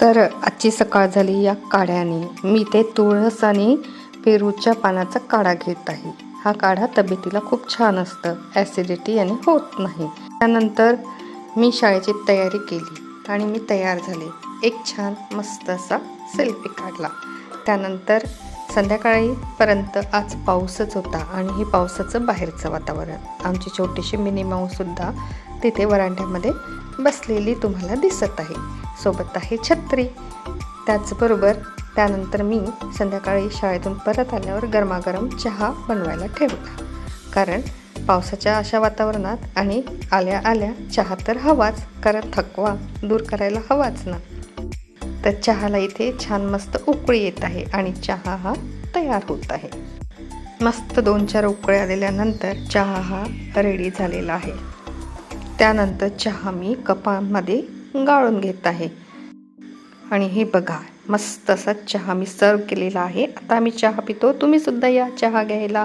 तर आजची सकाळ झाली या काढ्याने. मी ते तुळस आणि पेरूच्या पानाचा काढा घेत आहे. हा काढा तब्येतीला खूप छान असतं, ॲसिडिटी आणि होत नाही. त्यानंतर मी शाळेची तयारी केली आणि मी तयार झाले. एक छान मस्त असा सेल्फी काढला. त्यानंतर संध्याकाळीपर्यंत आज पाऊसच होता आणि हे पावसाचं बाहेरचं वातावरण. आमची छोटीशी मिनी माऊसुद्धा तिथे वरांड्यामध्ये बसलेली तुम्हाला दिसत आहे. सोबत आहे छत्री. त्याचबरोबर त्यानंतर मी संध्याकाळी शाळेतून परत आल्यावर गरमागरम चहा बनवायला ठेवला. कारण पावसाच्या अशा वातावरणात आणि आल्या आल्या चहा तर हवाच, कारण थकवा दूर करायला हवाच ना. तर चहाला इथे छान मस्त उकळी येत आहे आणि चहा हा तयार होत आहे. मस्त 2-4 उकळ्या आलेल्यानंतर चहा हा रेडी झालेला आहे. त्यानंतर चहा मी कपामध्ये गाळून घेत आहे आणि हे बघा मस्त असा चहा मी सर्व केलेला आहे. आता आम्ही चहा पितो. तुम्ही सुद्धा या चहा घ्यायला.